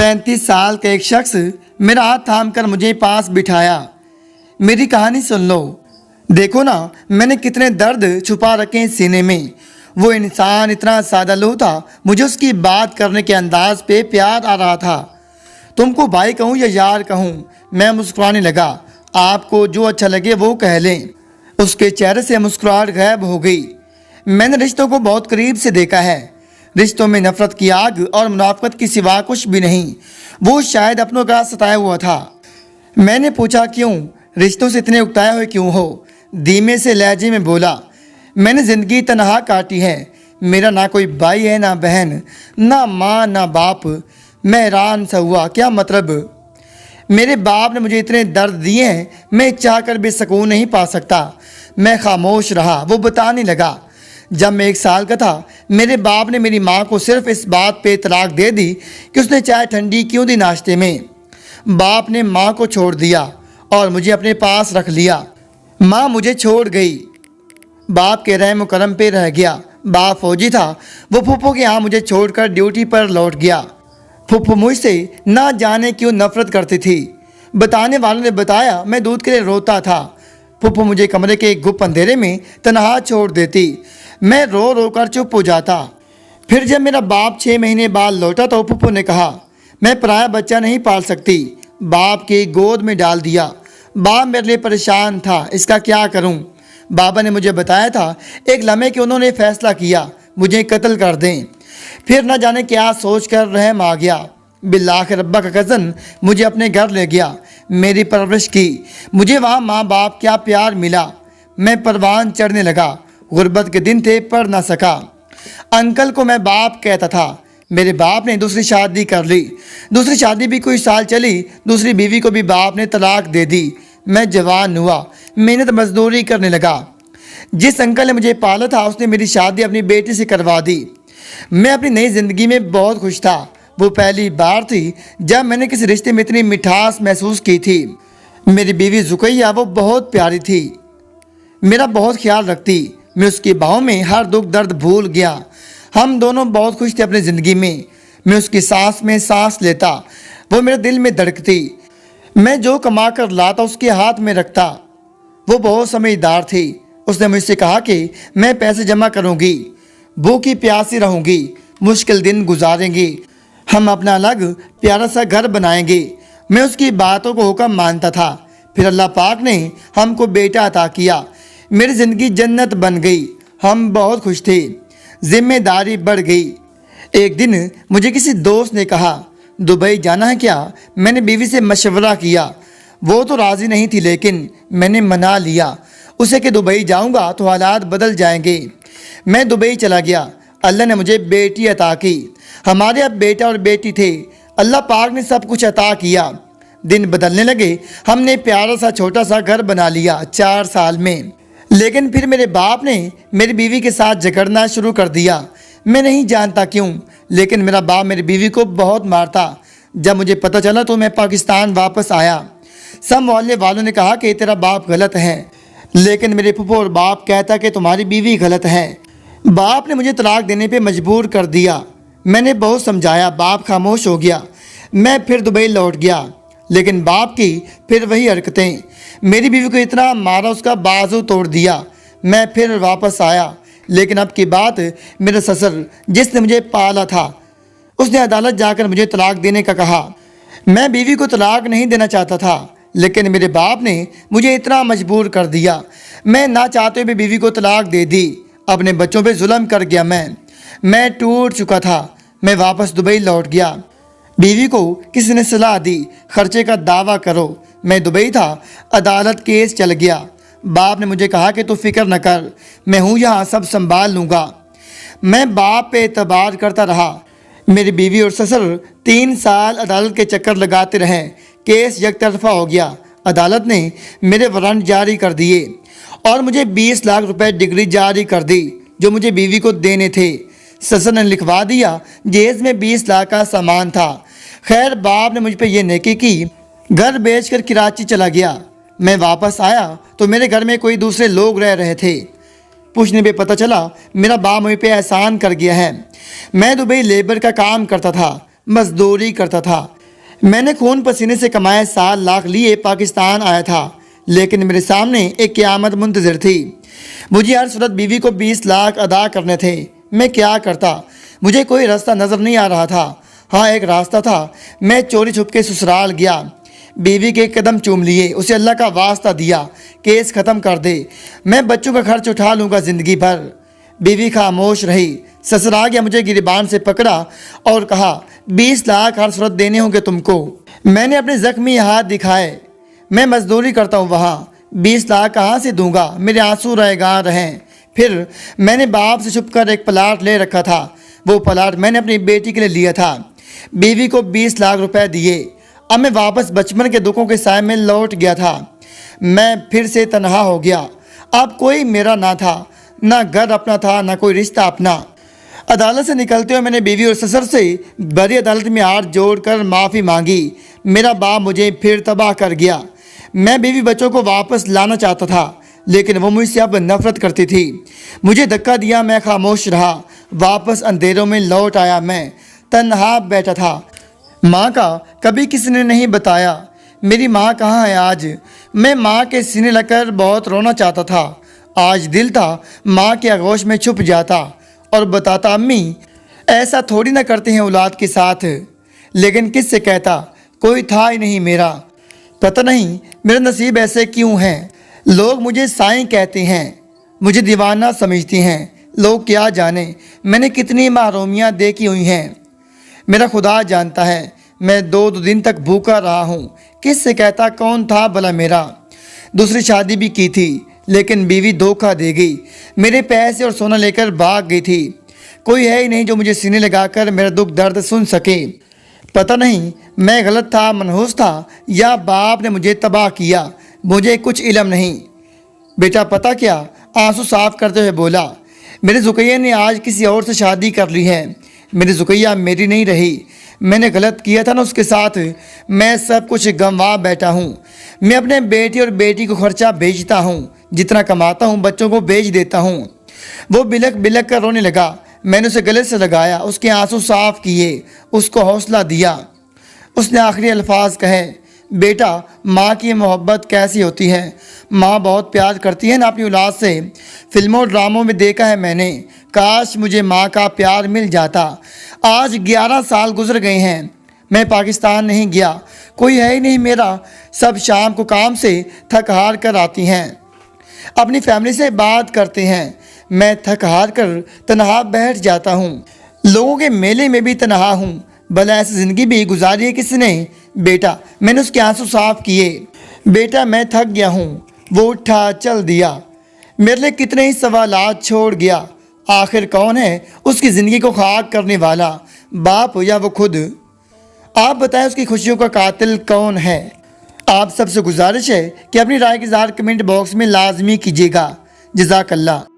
35 साल का एक शख्स मेरा हाथ थाम कर मुझे पास बिठाया। मेरी कहानी सुन लो। देखो ना, मैंने कितने दर्द छुपा रखे हैं सीने में। वो इंसान इतना सादालू था, मुझे उसकी बात करने के अंदाज पे प्यार आ रहा था। तुमको भाई कहूँ या यार कहूँ, मैं मुस्कुराने लगा। आपको जो अच्छा लगे वो कह लें। उसके चेहरे से मुस्कुराहट गायब हो गई। मैंने रिश्तों को बहुत करीब से देखा है। रिश्तों में नफरत की आग और मुनाफकत की सिवा कुछ भी नहीं। वो शायद अपनों का सताया हुआ था। मैंने पूछा, क्यों? रिश्तों से इतने उकताए हुए क्यों हो? धीमे से लहजे में बोला, मैंने ज़िंदगी तनहा काटी है। मेरा ना कोई भाई है, ना बहन, ना माँ, ना बाप। मैं हैरान सा हुआ, क्या मतलब? मेरे बाप ने मुझे इतने दर्द दिए हैं, मैं चाह कर भी सुकून नहीं पा सकता। मैं खामोश रहा। वो बताने लगा, जब मैं 1 साल का था, मेरे बाप ने मेरी माँ को सिर्फ इस बात पे तलाक दे दी कि उसने चाय ठंडी क्यों दी नाश्ते में। बाप ने माँ को छोड़ दिया और मुझे अपने पास रख लिया। माँ मुझे छोड़ गई। बाप के रहम करम पे रह गया। बाप फौजी था। वो फूफो के यहाँ मुझे छोड़कर ड्यूटी पर लौट गया। फूफो मुझसे ना जाने क्यों नफरत करती थी। बताने वालों ने बताया, मैं दूध के लिए रोता था। फूफो मुझे कमरे के एक गुप्त अंधेरे में तनहा छोड़ देती। मैं रो रो कर चुप हो जाता। फिर जब मेरा बाप 6 महीने बाद लौटा तो फूफो ने कहा, मैं पराया बच्चा नहीं पाल सकती। बाप की गोद में डाल दिया। बाप मेरे लिए परेशान था, इसका क्या करूं? बाबा ने मुझे बताया था एक लम्हे कि उन्होंने फैसला किया मुझे कत्ल कर दें। फिर न जाने क्या सोच कर रहम आ गया। बिल्लाह के रब्बा का कज़न मुझे अपने घर ले गया, मेरी परवरिश की। मुझे वहाँ माँ बाप क्या प्यार मिला। मैं परवान चढ़ने लगा। गुर्बत के दिन थे, पढ़ ना सका। अंकल को मैं बाप कहता था। मेरे बाप ने दूसरी शादी कर ली। दूसरी शादी भी कुछ साल चली। दूसरी बीवी को भी बाप ने तलाक दे दी। मैं जवान हुआ, मेहनत मजदूरी करने लगा। जिस अंकल ने मुझे पाला था, उसने मेरी शादी अपनी बेटी से करवा दी। मैं अपनी नई ज़िंदगी में बहुत खुश था। वो पहली बार थी जब मैंने किसी रिश्ते में इतनी मिठास महसूस की थी। मेरी बीवी जुकैया, वो बहुत प्यारी थी, मेरा बहुत ख्याल रखती। मैं उसकी बाहों में हर दुख दर्द भूल गया। हम दोनों बहुत खुश थे अपनी ज़िंदगी में। मैं उसकी सांस में सांस लेता, वो मेरे दिल में धड़कती। मैं जो कमा कर लाता उसके हाथ में रखता। वो बहुत समझदार थी। उसने मुझसे कहा कि मैं पैसे जमा करूंगी, भूखी प्यासी रहूंगी, मुश्किल दिन गुजारेंगी, हम अपना अलग प्यारा सा घर बनाएंगे। मैं उसकी बातों को हुक्म मानता था। फिर अल्लाह पाक ने हमको बेटा अता किया। मेरी ज़िंदगी जन्नत बन गई। हम बहुत खुश थे। जिम्मेदारी बढ़ गई। एक दिन मुझे किसी दोस्त ने कहा, दुबई जाना है क्या? मैंने बीवी से मशवरा किया। वो तो राज़ी नहीं थी, लेकिन मैंने मना लिया उसे कि दुबई जाऊंगा तो हालात बदल जाएंगे। मैं दुबई चला गया। अल्लाह ने मुझे बेटी अता की। हमारे अब बेटा और बेटी थे। अल्लाह पाक ने सब कुछ अता किया। दिन बदलने लगे। हमने प्यारा सा छोटा सा घर बना लिया 4 साल में। लेकिन फिर मेरे बाप ने मेरी बीवी के साथ झगड़ना शुरू कर दिया। मैं नहीं जानता क्यों, लेकिन मेरा बाप मेरी बीवी को बहुत मारता। जब मुझे पता चला तो मैं पाकिस्तान वापस आया। सब मोहल्ले वालों ने कहा कि तेरा बाप गलत है, लेकिन मेरे फूफो और बाप कहता कि तुम्हारी बीवी गलत है। बाप ने मुझे तलाक देने पे मजबूर कर दिया। मैंने बहुत समझाया, बाप खामोश हो गया। मैं फिर दुबई लौट गया, लेकिन बाप की फिर वही हरकतें। मेरी बीवी को इतना मारा, उसका बाजू तोड़ दिया। मैं फिर वापस आया, लेकिन अब की बात मेरे ससुर जिसने मुझे पाला था, उसने अदालत जाकर मुझे तलाक देने का कहा। मैं बीवी को तलाक नहीं देना चाहता था, लेकिन मेरे बाप ने मुझे इतना मजबूर कर दिया। मैं ना चाहते हुए बीवी को तलाक दे दी। अपने बच्चों पे जुल्म कर गया। मैं टूट चुका था। मैं वापस दुबई लौट गया। बीवी को किसी ने सलाह दी, खर्चे का दावा करो। मैं दुबई था, अदालत केस चल गया। बाप ने मुझे कहा कि तू फिक्र न कर, मैं हूँ यहाँ, सब संभाल लूँगा। मैं बाप पे एतबार करता रहा। मेरी बीवी और ससुर 3 साल अदालत के चक्कर लगाते रहे। केस एक तरफा हो गया। अदालत ने मेरे वारंट जारी कर दिए और मुझे 20 लाख रुपए डिग्री जारी कर दी जो मुझे बीवी को देने थे। ससुर ने लिखवा दिया। जेज में 20 लाख का सामान था। खैर, बाप ने मुझ पर यह नेकी की। घर बेचकर कराची चला गया। मैं वापस आया तो मेरे घर में कोई दूसरे लोग रह रहे थे। पूछने पे पता चला मेरा बाप मुझ पे एहसान कर गया है। मैं दुबई लेबर का काम करता था। मजदूरी करता था। मैंने खून पसीने से कमाए 7 लाख लिए पाकिस्तान आया था, लेकिन मेरे सामने एक क़यामत मुंतज़िर थी। मुझे हर सूरत बीवी को 20 लाख अदा करने थे। मैं क्या करता? मुझे कोई रास्ता नज़र नहीं आ रहा था। हाँ, एक रास्ता था। मैं चोरी छुप के ससुराल गया, बीवी के कदम चूम लिए, उसे अल्लाह का वास्ता दिया, केस ख़त्म कर दे, मैं बच्चों का खर्च उठा लूँगा ज़िंदगी भर। बीवी खामोश रही। ससुर आ गया, मुझे गिरबान से पकड़ा और कहा 20 लाख हर सूरत देने होंगे तुमको। मैंने अपने ज़ख्मी हाथ दिखाए। मैं मजदूरी करता हूँ वहाँ, 20 लाख कहाँ से दूंगा? मेरे आंसू रहेगार रहें। फिर मैंने बाप से छुप कर एक प्लाट ले रखा था। वो प्लाट मैंने अपनी बेटी के लिए लिया था। बीवी को 20 लाख रुपए दिए। अब मैं वापस बचपन के दुखों के साए में लौट गया था। मैं फिर से तन्हा हो गया। अब कोई मेरा ना था, ना घर अपना था, ना कोई रिश्ता अपना। अदालत से निकलते हुए मैंने बीवी और ससुर से बड़ी अदालत में हाथ जोड़कर माफ़ी मांगी। मेरा बाप मुझे फिर तबाह कर गया। मैं बीवी बच्चों को वापस लाना चाहता था, लेकिन वो मुझसे अब नफरत करती थी। मुझे धक्का दिया, मैं खामोश रहा। वापस अंधेरों में लौट आया। मैं तन्हा बैठा था। माँ का कभी किसी ने नहीं बताया। मेरी माँ कहाँ है आज? मैं माँ के सीने लगकर बहुत रोना चाहता था। आज दिल था माँ के आगोश में छुप जाता और बताता, अम्मी ऐसा थोड़ी ना करते हैं औलाद के साथ। लेकिन किससे कहता? कोई था ही नहीं मेरा। पता नहीं मेरा नसीब ऐसे क्यों है। लोग मुझे साईं कहते हैं, मुझे दीवाना समझती हैं। लोग क्या जाने मैंने कितनी महरूमियाँ देखी हुई हैं। मेरा खुदा जानता है, मैं 2 दिन तक भूखा रहा हूँ। किससे कहता? कौन था भला मेरा? दूसरी शादी भी की थी, लेकिन बीवी धोखा दे गई। मेरे पैसे और सोना लेकर भाग गई थी। कोई है ही नहीं जो मुझे सीने लगाकर मेरा दुख दर्द सुन सके। पता नहीं मैं गलत था, मनहूस था, या बाप ने मुझे तबाह किया। मुझे कुछ इल्म नहीं। बेटा पता क्या? आंसू साफ करते हुए बोला, मेरे जुकैया ने आज किसी और से शादी कर ली है। मेरी जुकैया मेरी नहीं रही। मैंने गलत किया था ना उसके साथ। मैं सब कुछ गंवा बैठा हूँ। मैं अपने बेटी और बेटी को खर्चा भेजता हूँ। जितना कमाता हूँ बच्चों को भेज देता हूँ। वो बिलक बिलक कर रोने लगा। मैंने उसे गले से लगाया, उसके आंसू साफ किए, उसको हौसला दिया। उसने आखिरी अल्फाज कहे, बेटा माँ की मोहब्बत कैसी होती है। माँ बहुत प्यार करती है ना अपनी औलाद से। फिल्मों ड्रामों में देखा है मैंने। काश मुझे माँ का प्यार मिल जाता। आज 11 साल गुजर गए हैं, मैं पाकिस्तान नहीं गया। कोई है ही नहीं मेरा। सब शाम को काम से थक हार कर आती हैं, अपनी फैमिली से बात करते हैं। मैं थक हार कर तनहा बैठ जाता हूँ। लोगों के मेले में भी तनहा हूँ। भला ऐसी ज़िंदगी भी गुजारी है किसने? बेटा मैंने उसके आंसू साफ किए। बेटा मैं थक गया हूँ। वो उठा चल दिया। मेरे लिए कितने ही सवालात छोड़ गया। आखिर कौन है उसकी ज़िंदगी को खाक करने वाला, बाप या वो खुद? आप बताएं उसकी खुशियों का कातिल कौन है? आप सबसे गुजारिश है कि अपनी राय की इज़हार कमेंट बॉक्स में लाजमी कीजिएगा। जज़ाकल्लाह।